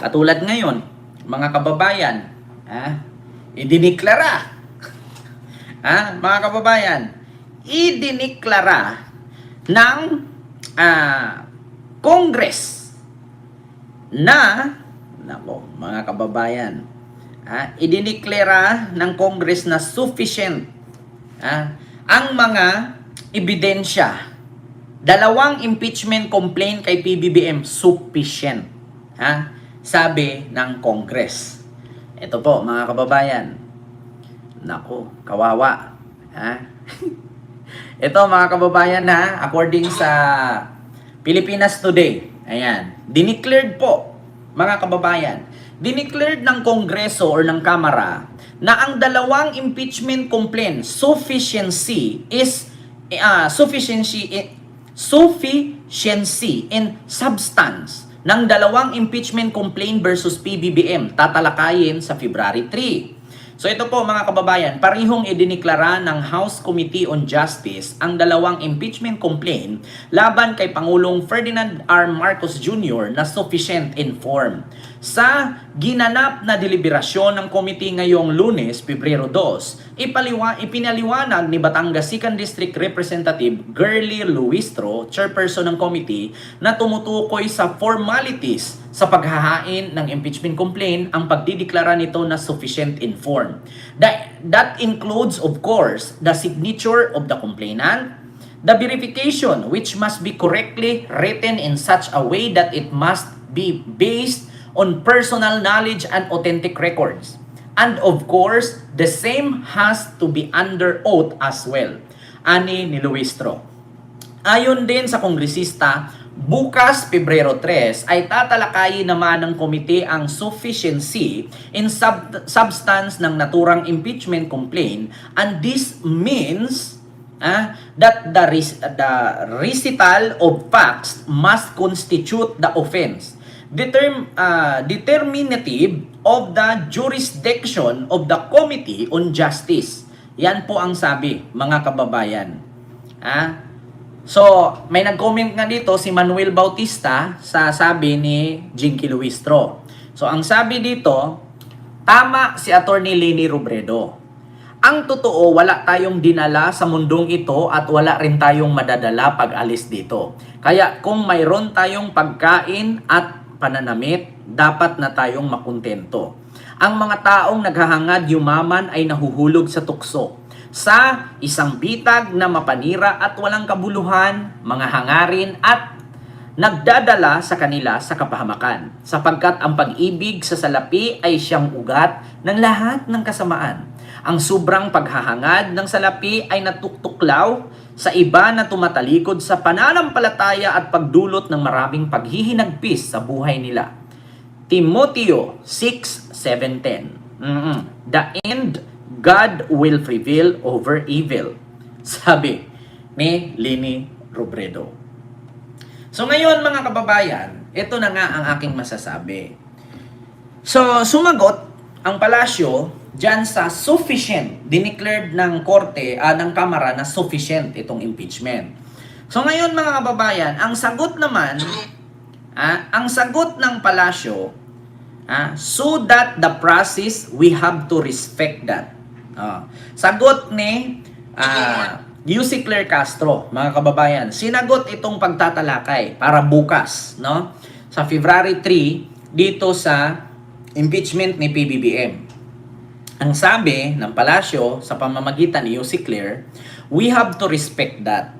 Katulad ngayon, mga kababayan, idiniklara, mga kababayan, idiniklara ng Congress na, mga kababayan, idiniklara ng Congress na sufficient ang mga ebidensya. Dalawang impeachment complaint kay PBBM, sufficient. Sabi ng Congress. Ito po, mga kababayan. Kawawa. Ito, mga kababayan, according sa Pilipinas Today. Ayan. Dineclared po, mga kababayan. Dineclared ng Kongreso or ng Kamara na ang dalawang impeachment complaint sufficiency in substance ng dalawang impeachment complaint versus PBBM tatalakayin sa February 3. So ito po, mga kababayan, parihong idiniklara ng House Committee on Justice ang dalawang impeachment complaint laban kay Pangulong Ferdinand R. Marcos Jr. na sufficient informed. Sa ginanap na deliberasyon ng committee ngayong Lunes, Pebrero 2, ipinaliwanag ni Batangas 2nd District Representative Girly Luistro, chairperson ng committee, na tumutukoy sa formalities sa paghahain ng impeachment complaint ang pagdideklara nito na sufficient informed. That includes, of course, the signature of the complainant, the verification which must be correctly written in such a way that it must be based on personal knowledge and authentic records. And of course, the same has to be under oath as well. Ani ni Luistro. Ayon din sa kongresista, bukas, Pebrero 3, ay tatalakayin naman ng komite ang sufficiency in substance ng naturang impeachment complaint, and this means that the recital of facts must constitute the offense determinative of the jurisdiction of the Committee on Justice. Yan po ang sabi, mga kababayan. So, may nag-comment nga dito si Manuel Bautista sa sabi ni Jinky Luistro. So, ang sabi dito, tama si Attorney Leni Robredo. Ang totoo, wala tayong dinala sa mundong ito at wala rin tayong madadala pag alis dito. Kaya kung mayroon tayong pagkain at pananamit, dapat na tayong makontento. Ang mga taong naghahangad yumaman ay nahuhulog sa tukso, sa isang bitag na mapanira at walang kabuluhan, mga hangarin at nagdadala sa kanila sa kapahamakan, sapagkat ang pag-ibig sa salapi ay siyang ugat ng lahat ng kasamaan. Ang sobrang paghahangad ng salapi ay natutuklaw sa iba na tumatalikod sa pananampalataya at pagdulot ng maraming paghihinagpis sa buhay nila. Timoteo 6:7-10. The end God will prevail over evil. Sabi ni Leni Robredo. So ngayon, mga kababayan, ito na nga ang aking masasabi. So sumagot ang palasyo dyan sa sufficient, dineclared ng korte, ng kamara na sufficient itong impeachment. So ngayon, mga kababayan, ang sagot naman, ang sagot ng palasyo, so that the process, we have to respect that. Sagot ni Yussi Claire Castro, mga kababayan, sinagot itong pagtatalakay para bukas, no? Sa February 3, dito sa impeachment ni PBBM. Ang sabi ng palasyo sa pamamagitan ni Yussi Claire, we have to respect that.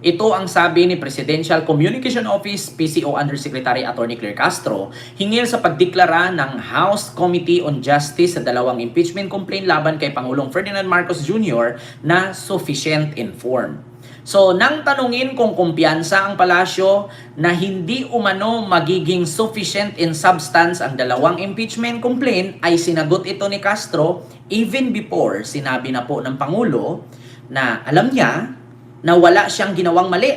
Ito ang sabi ni Presidential Communication Office PCO Undersecretary Attorney Claire Castro hinggil sa pagdeklara ng House Committee on Justice sa dalawang impeachment complaint laban kay Pangulong Ferdinand Marcos Jr. na sufficient informed. So, nang tanungin kung kumpiyansa ang palasyo na hindi umano magiging sufficient in substance ang dalawang impeachment complaint, ay sinagot ito ni Castro even before sinabi na po ng Pangulo na alam niya na wala siyang ginawang mali,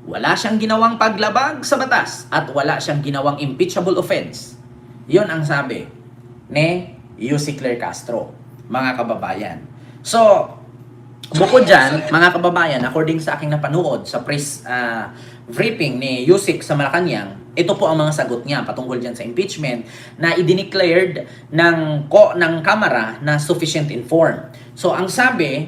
wala siyang ginawang paglabag sa batas, at wala siyang ginawang impeachable offense. Yun ang sabi ni Yussi Claire Castro, mga kababayan. So, bukod dyan, mga kababayan, according sa aking napanood sa press briefing ni Yusik sa Malacanang, Ito po ang mga sagot niya patungkol dyan sa impeachment na idineclared ng Kamara na sufficient informed. So ang sabi,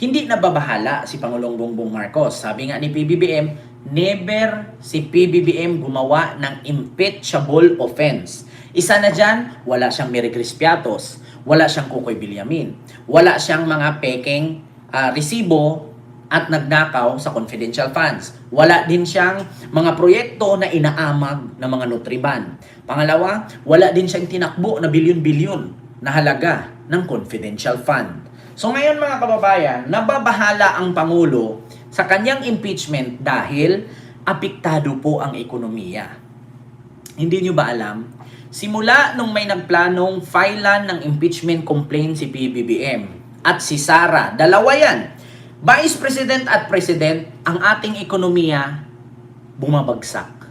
hindi nababahala si Pangulong Bongbong Marcos. Sabi nga ni PBBM, never si PBBM gumawa ng impeachable offense. Isa na dyan, wala siyang Mary Crispiatos, wala siyang Kukoy Bilyamin, wala siyang mga pekeng resibo at nagnakaw sa confidential funds. Wala din siyang mga proyekto na inaamag ng mga Nutriban. Pangalawa, wala din siyang tinakbo na bilyon-bilyon na halaga ng confidential fund. So ngayon mga kababayan, nababahala ang Pangulo sa kanyang impeachment dahil apektado po ang ekonomiya. Hindi nyo ba alam? Simula nung may nagplanong filean ng impeachment complaint si PBBM at si Sara, dalawa yan, Vice President at President, ang ating ekonomiya bumabagsak.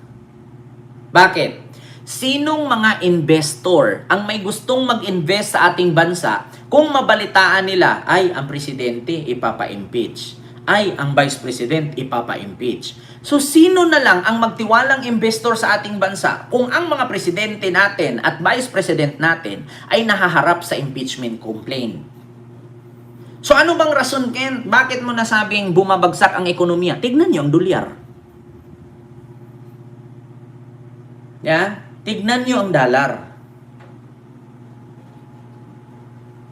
Bakit? Sinong mga investor ang may gustong mag-invest sa ating bansa kung mabalitaan nila, ay ang presidente ipapa-impeach, ay ang vice president ipapa-impeach. So sino na lang ang magtiwalang investor sa ating bansa kung ang mga presidente natin at vice president natin ay nahaharap sa impeachment complaint? So ano bang rason, Ken? Bakit mo nasabing bumabagsak ang ekonomiya? Tignan niyo ang dolyar. Yeah? Tignan niyo ang dollar.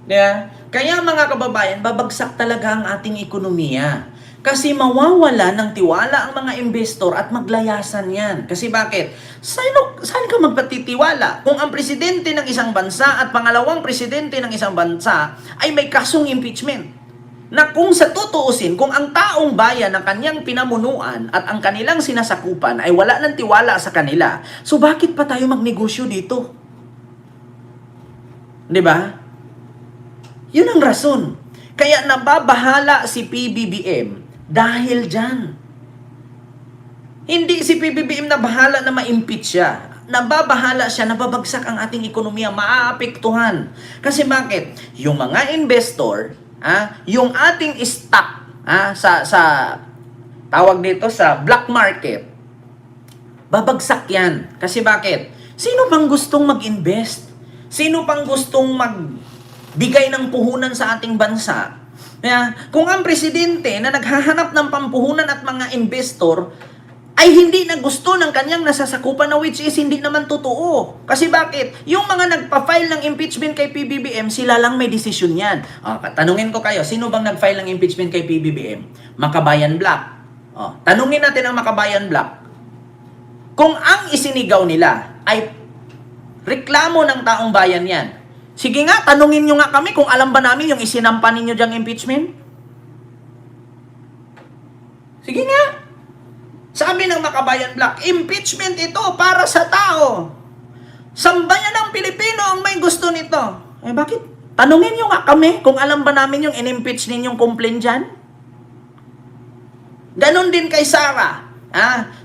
Yeah? Kaya mga kababayan, babagsak talaga ang ating ekonomiya. Kasi mawawala ng tiwala ang mga investor at maglayasan yan. Kasi bakit? Saan ka magpatitiwala? Kung ang presidente ng isang bansa at pangalawang presidente ng isang bansa ay may kasong impeachment. Na kung sa tutuusin, kung ang taong bayan ng kanyang pinamunuan at ang kanilang sinasakupan ay wala ng tiwala sa kanila, so bakit pa tayo magnegosyo dito? Di ba? Yun ang rason. Kaya nababahala si PBBM dahil dyan. Hindi si PBBM na bahala na ma-impeach siya. Nababahala siya, nababagsak ang ating ekonomiya, maaapektuhan. Kasi bakit? Yung mga investor, yung ating stock sa tawag dito sa black market, babagsak yan. Kasi bakit? Sino pang gustong mag-invest? Sino pang gustong magbigay ng puhunan sa ating bansa? Kung ang presidente na naghahanap ng pampuhunan at mga investor ay hindi na gusto ng kanyang nasasakupan na which is hindi naman totoo. Kasi bakit? Yung mga nagpa-file ng impeachment kay PBBM, sila lang may desisyon yan. Tanungin ko kayo, sino bang nag-file ng impeachment kay PBBM? Makabayan Black. Tanungin natin ang Makabayan Black. Kung ang isinigaw nila ay reklamo ng taong bayan yan, sige nga, tanungin nyo nga kami kung alam ba namin yung isinampa ninyo dyang impeachment? Sige nga. Sabi ng Makabayan Black, impeachment ito para sa tao. Sambayan ng Pilipino ang may gusto nito. Bakit? Tanungin nyo nga kami kung alam ba namin yung in-impeach ninyong complaint dyan? Ganon din kay Sara.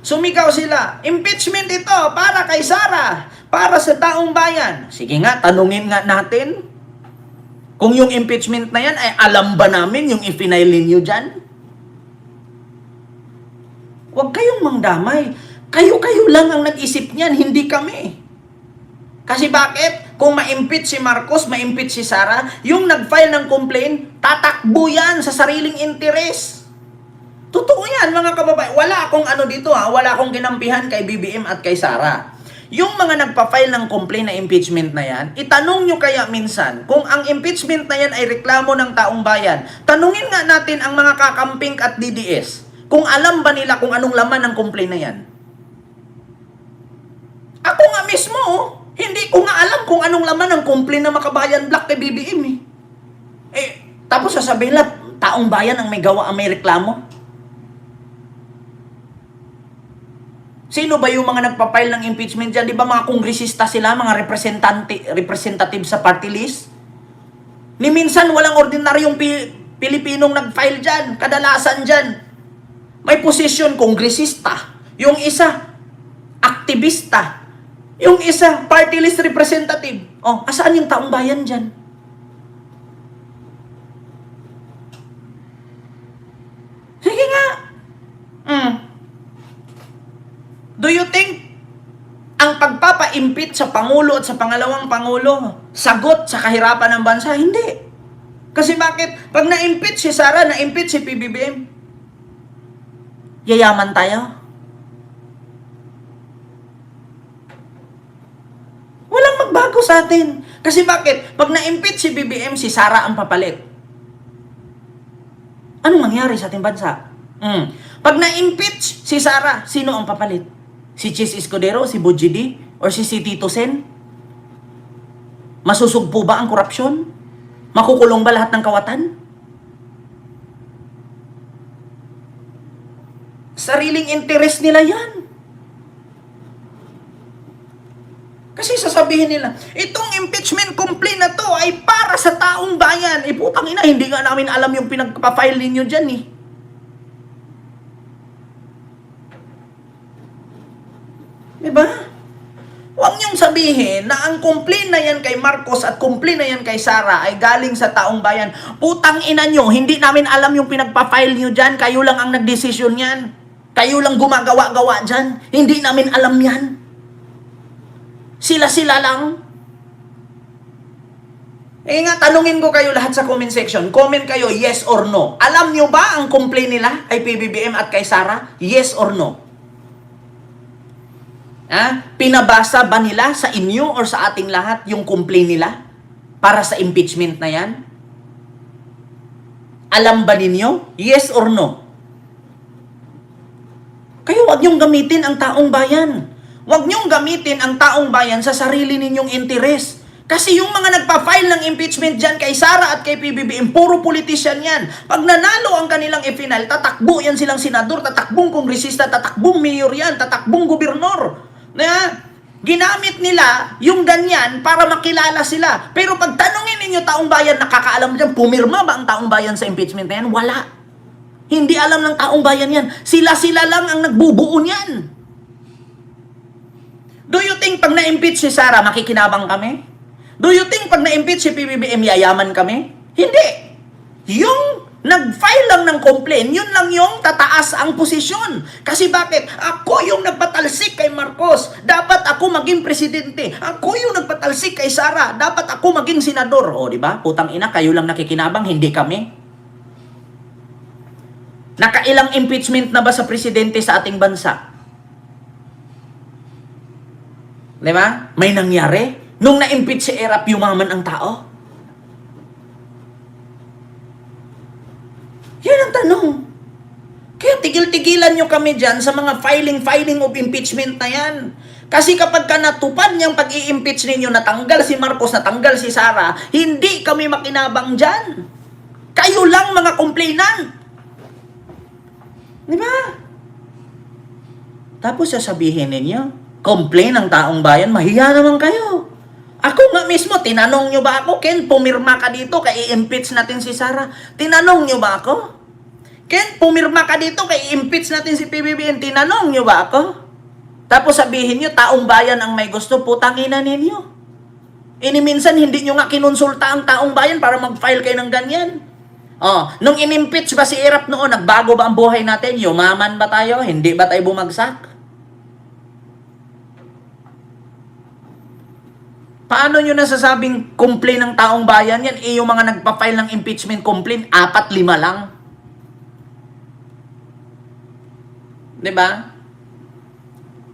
Sumigaw sila, impeachment ito para kay Sara, para sa taong bayan. Sige nga, tanungin nga natin kung yung impeachment na yan ay alam ba namin yung i-file ninyo dyan? Huwag kayong mangdamay. Kayo-kayo lang ang nag-isip niyan, hindi kami. Kasi bakit? Kung ma-impeach si Marcos, ma-impeach si Sara, yung nag-file ng complaint, tatakbo yan sa sariling interes. Totoo yan, mga kababayan. Wala akong dito wala akong kinampihan kay BBM at kay Sara. Yung mga nagpa-file ng complaint na impeachment na yan, itanong nyo kaya minsan, kung ang impeachment na yan ay reklamo ng taong bayan, tanungin nga natin ang mga kakamping at DDS, kung alam ba nila kung anong laman ng complaint na yan. Ako nga mismo, hindi ko nga alam kung anong laman ng complaint na Makabayan Black kay BBM tapos sasabihin lang, taong bayan ang may gawa, ang may reklamo. Sino ba yung mga nagpa-file ng impeachment dyan? Di ba mga kongresista sila, mga representative sa party list? Ni minsan walang ordinaryong Pilipinong nag-file dyan. Kadalasan dyan, may posisyon kongresista. Yung isa, aktivista. Yung isa, party list representative. Asaan yung taong bayan dyan? Sige nga. Do you think magpapa-impeach sa Pangulo at sa pangalawang Pangulo? Sagot sa kahirapan ng bansa? Hindi. Kasi bakit? Pag na-impeach si Sara, na-impeach si PBBM, yayaman tayo. Walang magbago sa atin. Kasi bakit? Pag na-impeach si BBM, si Sara ang papalit. Anong mangyari sa ating bansa? Pag na-impeach si Sara, sino ang papalit? Si Chis Escudero, si Bujidi, or si Tito Sen? Masusugpo ba ang korupsyon? Makukulong ba lahat ng kawatan? Sariling interest nila yan. Kasi sasabihin nila, itong impeachment complaint na to ay para sa taong bayan. Putang ina, hindi nga namin alam yung pinagpa-file ninyo dyan eh. Diba? Huwag niyong sabihin na ang complaint na yan kay Marcos at complaint na yan kay Sara ay galing sa taong bayan. Putang ina nyo, hindi namin alam yung pinagpa-file nyo dyan. Kayo lang ang nagdesisyon yan. Kayo lang gumagawa-gawa dyan. Hindi namin alam yan. Sila-sila lang. Tanungin ko kayo lahat sa comment section. Comment kayo, yes or no. Alam nyo ba ang complaint nila kay PBBM at kay Sara? Yes or no? Pinabasa ba nila sa inyo or sa ating lahat yung complaint nila para sa impeachment na yan? Alam ba ninyo? Yes or no? Kayo wag niyong gamitin ang taong bayan. Wag niyong gamitin ang taong bayan sa sarili ninyong interes. Kasi yung mga nagpa-file ng impeachment dyan kay Sara at kay PBBM, puro politician yan. Pag nanalo ang kanilang e-final, tatakbo yan silang senador, tatakbong kongresista, tatakbong mayor yan, tatakbong gobernador. Ginamit nila yung ganyan para makilala sila. Pero pag tanungin ninyo taong bayan, nakakaalam dyan, pumirma ba ang taong bayan sa impeachment na yan? Wala. Hindi alam ng taong bayan yan. Sila-sila lang ang nagbubuo niyan. Do you think pag na-impeach si Sara, makikinabang kami? Do you think pag na-impeach si PBBM, yayaman kami? Hindi. Yung nag-file lang ng complaint, yun lang yung tataas ang posisyon. Kasi bakit? Ako yung nagpatalsik kay Marcos. Dapat ako maging presidente. Ako yung nagpatalsik kay Sara. Dapat ako maging senador. O, di ba? Putang ina, kayo lang nakikinabang, hindi kami. Nakailang impeachment na ba sa presidente sa ating bansa? Di ba? May nangyari. Nung na-impeach si Erap, yumaman ang tao. Yan ang tanong. Kaya tigil-tigilan nyo kami dyan sa mga filing of impeachment na yan. Kasi kapag ka natupad niyang pag-i-impeach ninyo, natanggal si Marcos, natanggal si Sara, hindi kami makinabang dyan. Kayo lang mga complainant. Di ba? Tapos sasabihin ninyo, complain ng taong bayan, mahiya naman kayo. Ako nga mismo, tinanong nyo ba ako, Ken, pumirma ka dito, kaya i-impeach natin si Sara. Tinanong nyo ba ako? Ken, pumirma ka dito, kaya i-impeach natin si PBBM. Tinanong nyo ba ako? Tapos sabihin nyo, taong bayan ang may gusto, putang ina ninyo. Minsan hindi nyo nga kinonsulta ang taong bayan para mag-file kayo ng ganyan. Nung in-impeach ba si Erap noon, nagbago ba ang buhay natin? Yumaman ba tayo? Hindi ba tayo bumagsak? Paano nyo nasasabing complaint ng taong bayan yan? Yung mga nagpa-file ng impeachment complaint, 4-5 lang. Diba?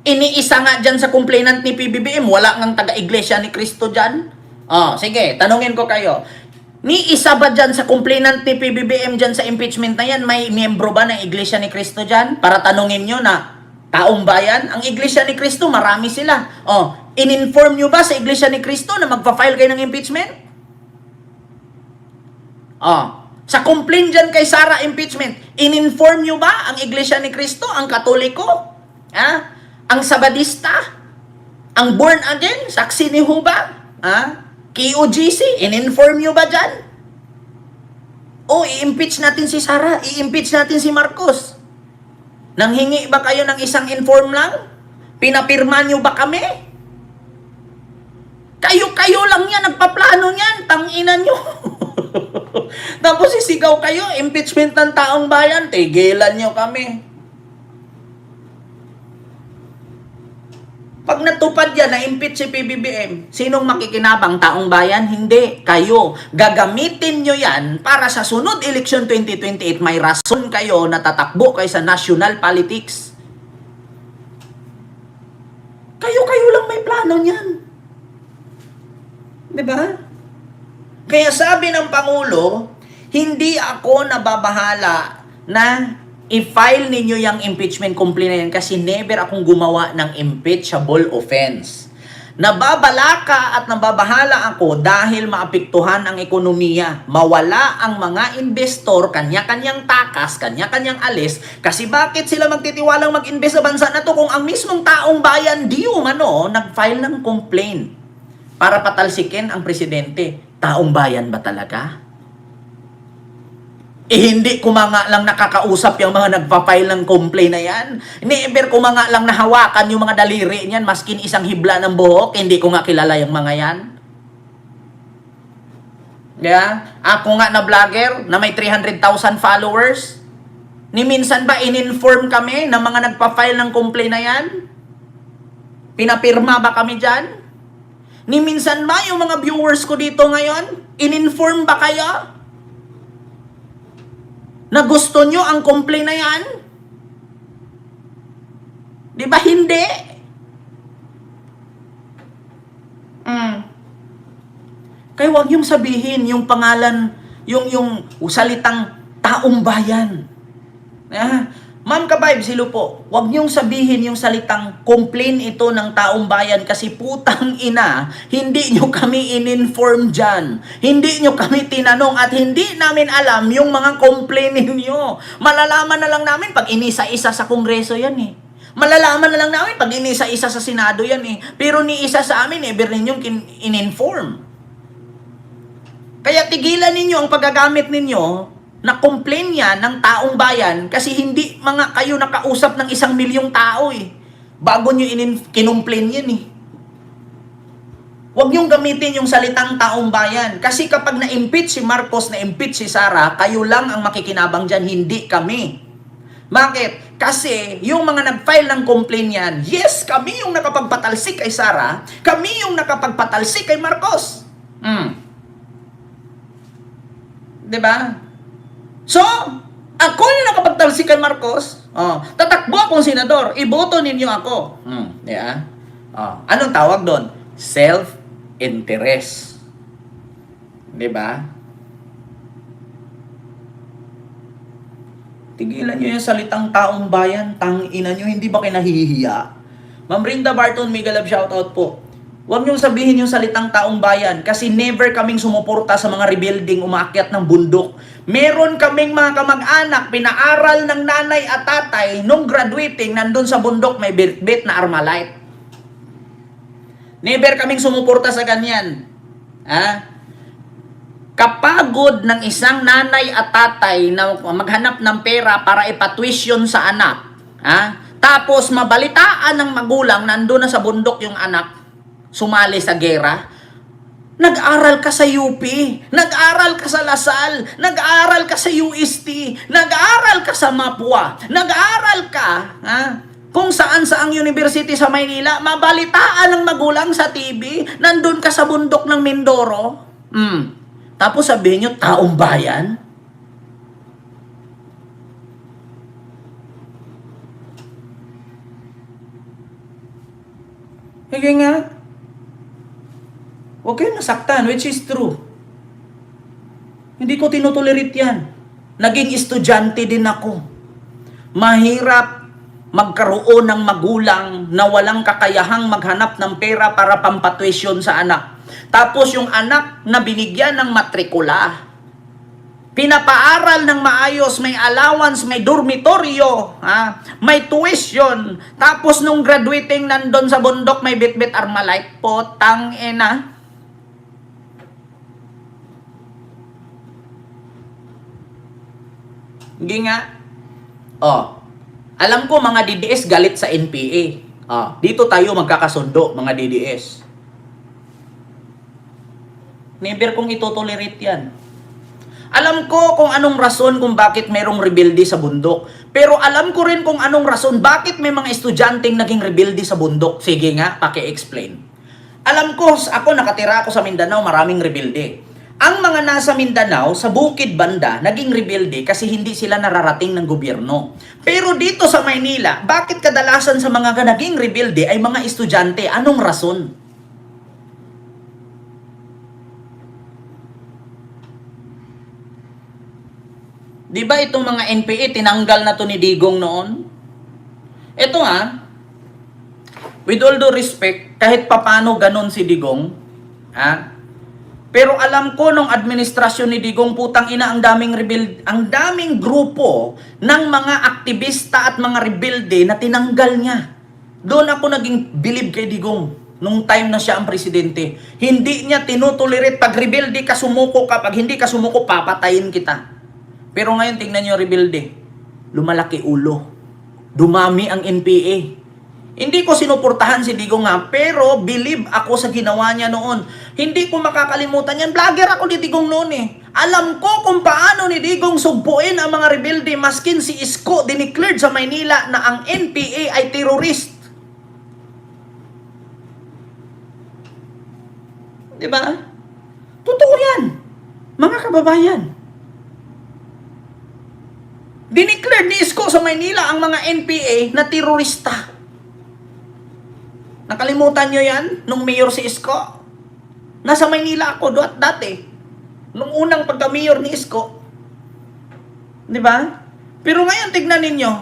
Iniisa nga dyan sa complainant ni PBBM, wala ngang taga-iglesia ni Cristo dyan. Sige, tanungin ko kayo. Ni isa ba dyan sa complainant ni PBBM dyan sa impeachment na yan, may miyembro ba ng iglesia ni Cristo dyan? Para tanungin nyo na, taong bayan, ang iglesia ni Cristo, marami sila. In-inform nyo ba sa iglesia ni Cristo na magpa-file kayo ng impeachment? Sa complaint dyan kay Sara impeachment, in-inform nyo ba ang iglesia ni Cristo, ang Katoliko? Ang Sabadista? Ang born again? Saksi ni Jehovah? KOGC? In-inform nyo ba dyan? I-impeach natin si Sara, i-impeach natin si Marcos. Nanghingi ba kayo ng isang inform lang? Pinapirma nyo ba kami? Kayo lang yan, nagpaplano niyan, tanginan nyo. Tapos sisigaw kayo, impeachment ng taong bayan, tigilan nyo kami. Pag natupad yan, na-impeach si PBBM, sinong makikinabang? Taong bayan? Hindi. Kayo. Gagamitin nyo yan para sa sunod election 2028, may rason kayo na tatakbo kayo sa national politics. Kayo lang may plano niyan. Diba? Kaya sabi ng Pangulo, hindi ako nababahala na i-file ninyo yung impeachment complaint na yan kasi never akong gumawa ng impeachable offense. Nababala ka at nababahala ako dahil maapektuhan ang ekonomiya. Mawala ang mga investor, kanya-kanyang takas, kanya-kanyang alis. Kasi bakit sila magtitiwalang mag-invest sa bansa na to kung ang mismong taong bayan di umano nag-file ng complaint para patalsikin ang presidente? Taong bayan ba talaga? Hindi ko mga lang nakakausap yung mga nagpa-file ng complaint na yan. Never ko mga lang nahawakan yung mga daliri niyan, maskin isang hibla ng buhok, hindi ko nga kilala yung mga yan. Yeah? Ako nga na vlogger na may 300,000 followers. Ni minsan ba in-inform kami ng mga nagpa-file ng complaint na yan? Pinapirma ba kami dyan? Ni minsan ba yung mga viewers ko dito ngayon? In-inform ba kayo? Na gusto nyo ang complaint na yan? Di ba hindi? Kaya huwag yung sabihin yung pangalan, yung salitang taong bayan. Ma'am Kabayb, silo po, huwag niyong sabihin yung salitang complaint ito ng taong bayan kasi putang ina, hindi niyo kami in-inform dyan. Hindi niyo kami tinanong at hindi namin alam yung mga complaint ninyo. Malalaman na lang namin pag inisa-isa sa Kongreso yan eh. Malalaman na lang namin pag inisa-isa sa Senado yan eh. Pero ni isa sa amin, never ninyong in-inform. Kaya tigilan ninyo ang paggagamit ninyo na complain yan ng taong bayan kasi hindi mga kayo nakausap ng 1,000,000 tao eh. Bago nyo kinumplain yan eh. Huwag nyong gamitin yung salitang taong bayan. Kasi kapag na-impeach si Marcos, na-impeach si Sara, kayo lang ang makikinabang dyan, hindi kami. Bakit? Kasi yung mga nag-file ng complaint yan, yes, kami yung nakapagpatalsik kay Sara, kami yung nakapagpatalsik kay Marcos. Diba? So, ako yung nakapagtalsik kay Marcos, tatakbo akong senador, iboto ninyo ako. Yeah. Anong tawag doon? Self-interest. Diba? Tigilan nyo yung salitang taong bayan, tangina nyo, hindi ba kinahihiya? Ma'am Rinda Barton, mega love shoutout po. Huwag niyong sabihin yung salitang taong bayan kasi never kaming sumuporta sa mga rebuilding umaakyat ng bundok. Meron kaming mga kamag-anak, pinaaral ng nanay at tatay, nung graduating, nandun sa bundok may bit na Armalite. Never kaming sumuporta sa ganyan. Kapagod ng isang nanay at tatay na maghanap ng pera para ipatuition sa anak. Tapos mabalitaan ng magulang, nandun na sa bundok yung anak, sumali sa gera. Nag-aral ka sa UP, nag-aral ka sa Lasal, nag-aral ka sa UST, nag-aral ka sa Mapua, nag-aral ka kung saan-saang university sa Maynila, mabalitaan ng magulang sa TV, nandun ka sa bundok ng Mindoro. Tapos sabihin nyo, taong bayan? Hige nga. Huwag kayong nasaktan, which is true. Hindi ko tinutolerate yan. Naging estudyante din ako. Mahirap magkaroon ng magulang na walang kakayahang maghanap ng pera para pampatuition sa anak. Tapos yung anak na binigyan ng matrikula, pinapaaral ng maayos, may allowance, may dormitoryo, may tuition. Tapos nung graduating nandun sa bundok, may bit-bit Armalite. Potang ina. Hindi nga. Alam ko mga DDS galit sa NPA. Dito tayo magkakasundo, mga DDS. Never kong itotolerate yan. Alam ko kung anong rason kung bakit merong rebelde sa bundok. Pero alam ko rin kung anong rason bakit may mga estudyanteng naging rebelde sa bundok. Sige nga, paki-explain. Alam ko, ako nakatira ako sa Mindanao, maraming rebelde. Ang mga nasa Mindanao, sa bukid banda, naging rebelde kasi hindi sila nararating ng gobyerno. Pero dito sa Maynila, bakit kadalasan sa mga naging rebelde ay mga estudyante? Anong rason? Di ba itong mga NPA, tinanggal na to ni Digong noon? Ito with all due respect, kahit papano ganun si Digong, pero alam ko nung administrasyon ni Digong, putang ina, ang daming grupo ng mga aktivista at mga rebelde na tinanggal niya. Doon ako naging believe kay Digong nung time na siya ang presidente. Hindi niya tinutolerate pag rebelde ka, sumuko ka. Pag hindi ka sumuko, papatayin kita. Pero ngayon, tingnan niyo rebelde. Lumalaki ulo. Dumami ang NPA. Hindi ko sinuportahan si Digong pero believe ako sa ginawa niya noon. Hindi ko makakalimutan yan. Vlogger ako ni Digong noon Alam ko kung paano ni Digong sugpuin ang mga rebelde, maskin si Isko dineclared sa Maynila na ang NPA ay terrorist. Diba? Totoo yan. Mga kababayan. Dineclare ni Isko sa Maynila ang mga NPA na terorista. Nakalimutan nyo yan? Nung mayor si Isko? Nasa Maynila ako dati. Nung unang pagka-mayor ni Isko. Di ba? Pero ngayon, tignan ninyo.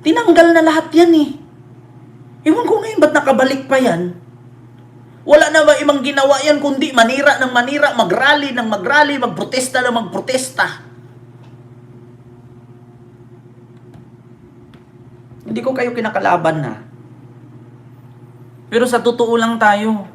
Tinanggal na lahat yan Ewan ko ngayon, ba't nakabalik pa yan? Wala na ba ibang ginawa yan kundi manira ng manira, mag-rally ng mag-rally, magprotesta ng magprotesta. Hindi ko kayo kinakalaban Pero sa totoo lang tayo,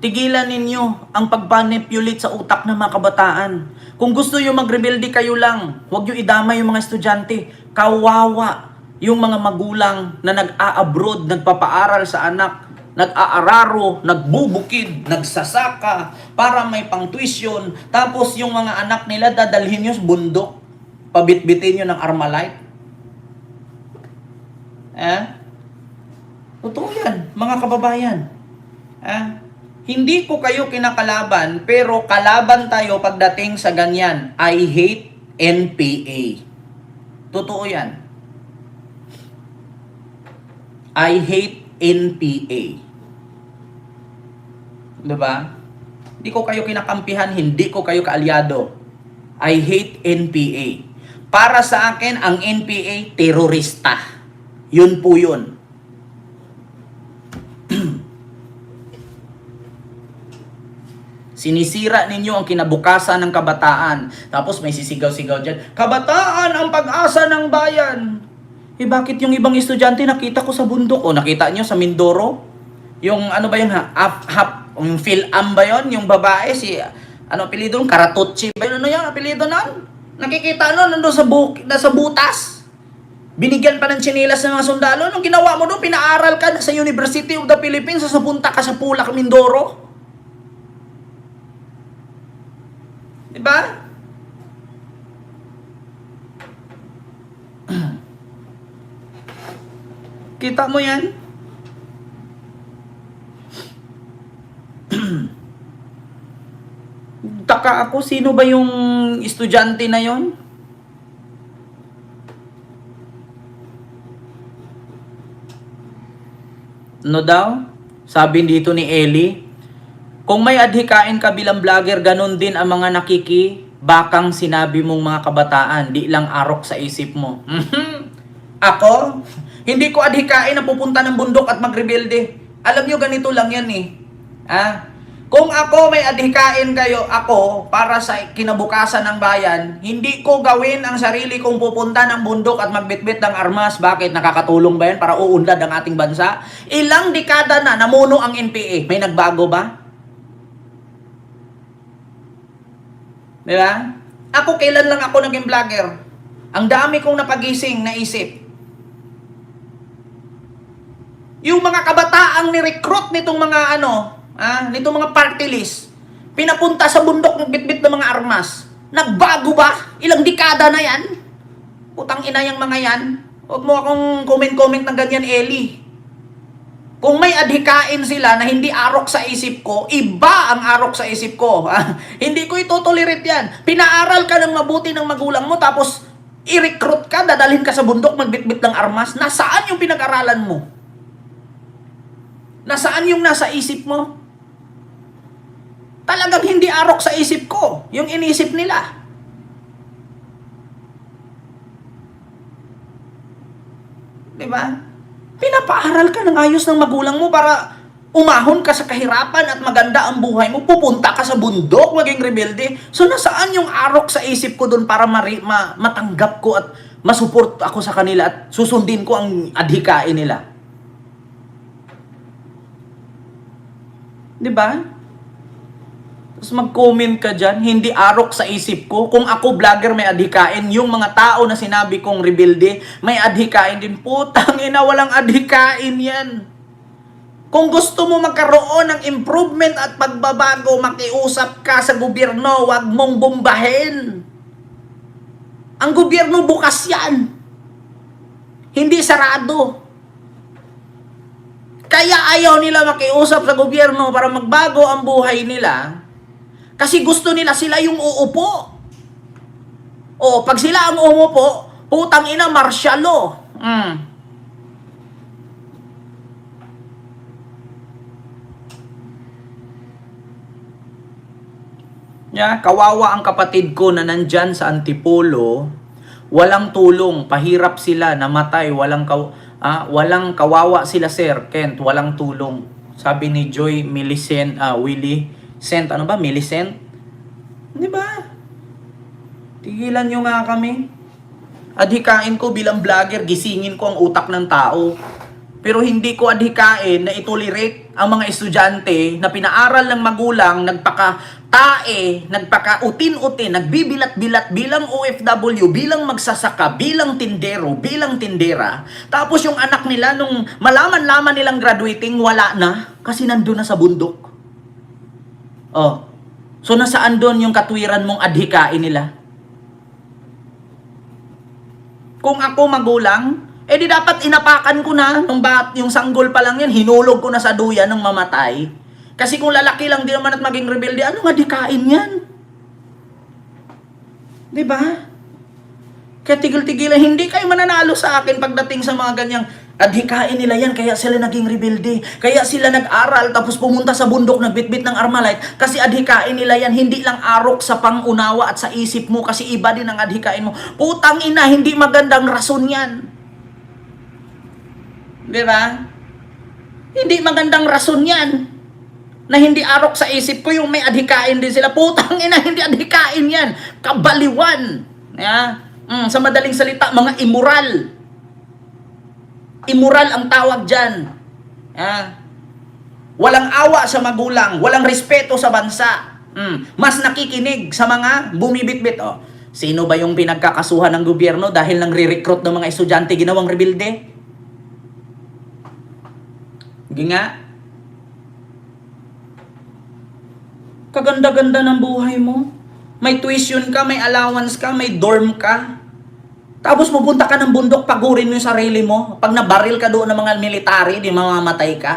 tigilan ninyo ang pagmanipulate sa utak ng mga kabataan. Kung gusto nyo magrebelde kayo lang, huwag nyo idama yung mga estudyante. Kawawa yung mga magulang na nag-a-abroad, nagpapaaral sa anak, nag-aararo, nagbubukid, nagsasaka para may pang-tuition. Tapos yung mga anak nila dadalhin nyo sa bundok, pabitbitin nyo ng Armalite. Totoo yan, mga kababayan. Hindi ko kayo kinakalaban, pero kalaban tayo pagdating sa ganyan. I hate NPA. Totoo yan. I hate NPA. Diba? Hindi ko kayo kinakampihan, hindi ko kayo kaalyado. I hate NPA. Para sa akin, ang NPA, terorista. Yun po yun. Sinisira ninyo ang kinabukasan ng kabataan. Tapos may sisigaw-sigaw dyan, kabataan ang pag-asa ng bayan. Bakit yung ibang estudyante nakita ko sa bundok? O nakita nyo sa Mindoro? Yung ano ba yun yung Phil-Am ba yun? Yung babae, apelido nun? Karatucci ba yun? Ano yung apelido nun? Nakikita nandun sa butas. Binigyan pa ng tsinelas ng mga sundalo. Nung ginawa mo doon, pinaaral ka sa University of the Philippines, sapunta ka sa Pulak, Mindoro. Diba? Kita mo yan? Taka ako, sino ba yung estudyante na yon? No daw? Sabi dito ni Ellie, kung may adhikain ka bilang vlogger, ganun din ang mga bakang sinabi mong mga kabataan, di lang arok sa isip mo. Ako? Hindi ko adhikain na pupunta ng bundok at magrebelde. Alam nyo, ganito lang yan Kung ako may adhikain kayo, ako, para sa kinabukasan ng bayan, hindi ko gawin ang sarili kong pupunta ng bundok at magbitbit ng armas. Bakit? Nakakatulong ba yan para uunlad ang ating bansa? Ilang dekada na namuno ang NPA. May nagbago ba? Diba? Ako, kailan lang ako naging vlogger? Ang dami kong napagising na isip. Yung mga kabataang ni-recruit nitong mga nito mga party list, pinapunta sa bundok ng bitbit ng mga armas. Nagbago ba? Ilang dekada na yan? Putang ina yung mga yan. Huwag mo akong comment-comment ng ganyan, Eli. Kung may adhikain sila na hindi arok sa isip ko, iba ang arok sa isip ko. Hindi ko itutolerate yan. Pinaaral ka ng mabuti ng magulang mo, tapos i-recruit ka, dadalhin ka sa bundok, magbitbit ng armas. Nasaan yung pinag-aralan mo? Nasaan yung nasa isip mo? Talagang hindi arok sa isip ko yung inisip nila. Diba? Pinapaaral ka ng ayos ng magulang mo para umahon ka sa kahirapan at maganda ang buhay mo. Pupunta ka sa bundok, maging rebelde. So nasaan yung arok sa isip ko doon para matanggap ko at masuport ako sa kanila at susundin ko ang adhikain nila? Diba? Tapos mag-comment ka dyan, hindi arok sa isip ko. Kung ako vlogger may adhikain, yung mga tao na sinabi kong rebelde, may adhikain din. Putang ina, walang adhikain yan. Kung gusto mo magkaroon ng improvement at pagbabago, makiusap ka sa gobyerno, wag mong bombahin. Ang gobyerno bukas yan. Hindi sarado. Kaya ayaw nila makiusap sa gobyerno para magbago ang buhay nila. Kasi gusto nila sila yung uupo. O, pag sila ang umupo, putang ina, martial law. Kawawa ang kapatid ko na nandyan sa Antipolo. Walang tulong, pahirap sila, namatay, walang kawawa sila, Sir Kent, walang tulong. Sabi ni Joy Millicent, Millicent? Di ba? Tigilan nyo nga kami. Adhikain ko bilang vlogger, gisingin ko ang utak ng tao. Pero hindi ko adhikain na itolerate ang mga estudyante na pinaaral ng magulang, nagpaka-tae, nagpaka-utin-utin, nagbibilat-bilat bilang OFW, bilang magsasaka, bilang tindero, bilang tindera. Tapos yung anak nila, nung malaman-laman nilang graduating, wala na kasi nandun na sa bundok. Oh. So nasaan doon yung katwiran mong adhikain nila? Kung ako magulang, di dapat inapakan ko na yung sanggol pa lang yan, hinulog ko na sa duyan ng mamatay. Kasi kung lalaki lang din naman at maging rebelde, anong adhikain yan? Diba? Kaya tigil-tigilan, hindi kayo mananalo sa akin pagdating sa mga ganyang adhikain nila yan, kaya sila naging rebelde. Kaya sila nag-aral, tapos pumunta sa bundok, nagbitbit ng Armalite. Kasi adhikain nila yan, hindi lang arok sa pangunawa at sa isip mo, kasi iba din ang adhikain mo. Putang ina, hindi magandang rason yan. Diba? Hindi magandang rason yan. Na hindi arok sa isip ko, yung may adhikain din sila. Putang ina, hindi adhikain yan. Kabaliwan. Sa madaling salita, mga immoral. Immoral ang tawag dyan. Walang awa sa magulang, walang respeto sa bansa. Mas nakikinig sa mga bumibitbit. Sino ba yung pinagkakasuhan ng gobyerno dahil nang re-recruit ng mga estudyante ginawang rebelde? Hindi nga. Kaganda-ganda ng buhay mo. May tuition ka, may allowance ka, may dorm ka. Tapos pupunta ka ng bundok, pagurin mo yung sarili mo. Pag nabaril ka doon ng mga military, di mamamatay ka.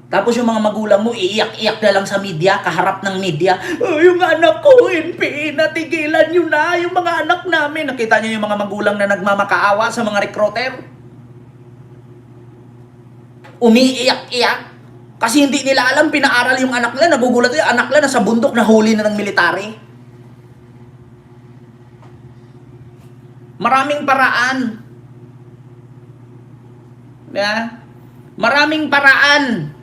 Tapos yung mga magulang mo, iiyak-iyak na lang sa media, kaharap ng media. Yung anak ko, NP, natigilan nyo na, yung mga anak namin. Nakita nyo yung mga magulang na nagmamakaawa sa mga recruiter? Umiiyak-iyak. Kasi hindi nila alam, pinaaral yung anak nila, nagugulat yung anak nila, nasa bundok, nahuli na ng military. Maraming paraan. Maraming paraan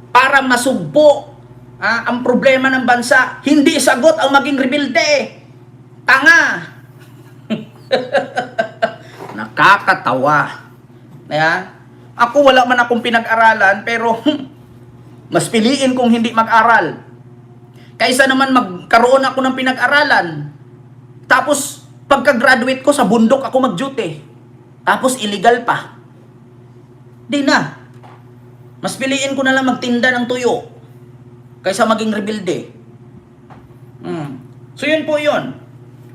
para masugpo ang problema ng bansa. Hindi sagot ang maging rebelde. Tanga. Nakakatawa. Ako wala man akong pinag-aralan, pero mas piliin kong hindi mag-aral. Kaysa naman magkaroon ako ng pinag-aralan. Tapos pagka-graduate ko, sa bundok ako mag-duty. Tapos illegal pa. Di na. Mas piliin ko na lang magtinda ng tuyo. kaysa maging rebelde. So yun po yun.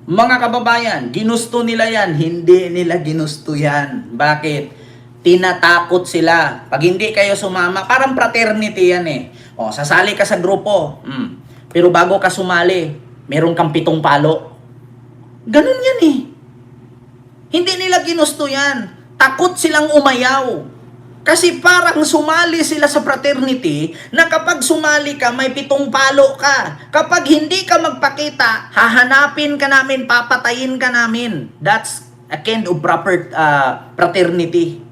Mga kababayan, ginusto nila yan, hindi nila ginusto yan. Bakit? Tinatakot sila. Pag hindi kayo sumama, parang fraternity yan eh. O, sasali ka sa grupo. Pero bago ka sumali, meron kang 7 palo. Ganun yan eh. Hindi nila ginusto yan. Takot silang umayaw. Kasi parang sumali sila sa fraternity na kapag sumali ka, may 7 palo ka. Kapag hindi ka magpakita, hahanapin ka namin, papatayin ka namin. That's a kind of proper fraternity.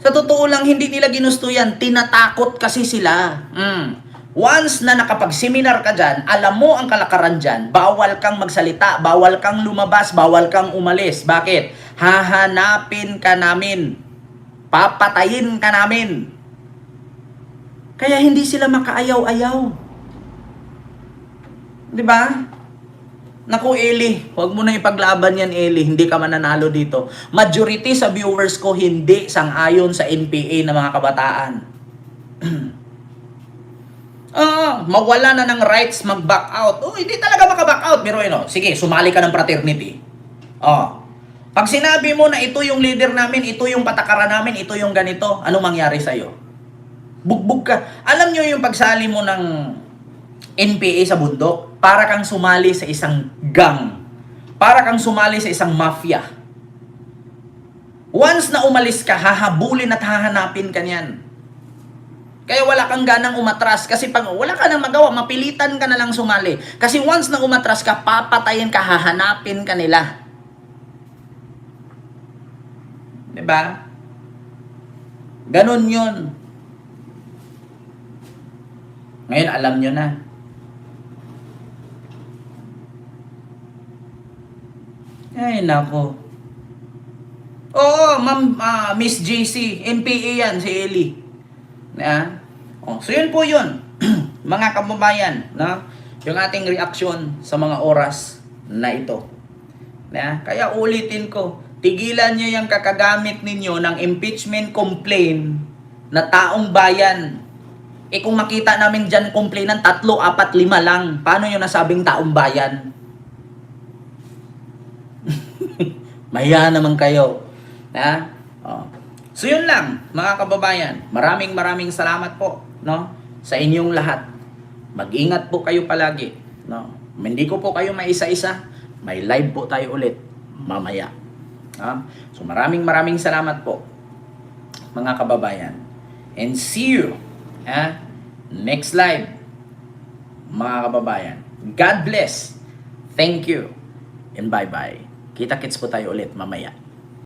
Sa totoo lang, hindi nila ginusto yan. Tinatakot kasi sila. Once na nakapag-seminar ka dyan, alam mo ang kalakaran dyan, bawal kang magsalita, bawal kang lumabas, bawal kang umalis. Bakit? Hahanapin ka namin. Papatayin ka namin. Kaya hindi sila makaayaw-ayaw. Di ba? Naku, Eli, huwag mo na ipaglaban yan, Eli. Hindi ka mananalo dito. Majority sa viewers ko hindi sang-ayon sa NPA na mga kabataan. Mawala na ng rights mag-back out. Hindi talaga maka-back out. Pero sige, sumali ka ng fraternity. Pag sinabi mo na ito yung leader namin, ito yung patakaran namin, ito yung ganito, anong mangyari sa'yo? Bugbog ka. Alam nyo yung pagsali mo ng NPA sa bundok, para kang sumali sa isang gang. Para kang sumali sa isang mafia. Once na umalis ka, hahabulin at hahanapin ka niyan. Kaya wala kang ganang umatras. Kasi pag wala ka nang magawa, mapilitan ka na lang sumali. Kasi once na umatras ka, papatayin ka, hahanapin ka nila. Diba? Ganon yun. Ngayon, alam nyo na. Ay, nako. Oo, ma'am, Miss JC, NPA yan, si Eli. So yun po yun, mga kababayan, yung ating reaksyon sa mga oras na ito. Kaya ulitin ko, tigilan nyo yung kakagamit ninyo ng impeachment complaint na taong bayan. Kung makita namin dyan complainant, 3, 4, 5 lang, paano nyo nasabing taong bayan? Mahiya naman kayo. So yun lang, mga kababayan. Maraming salamat po, sa inyong lahat. Mag-ingat po kayo palagi, Hindi ko po kayo maisa-isa. May live po tayo ulit mamaya. So maraming salamat po, mga kababayan. And see you next live, mga kababayan. God bless. Thank you. And bye-bye. Kita-kits po tayo ulit mamaya.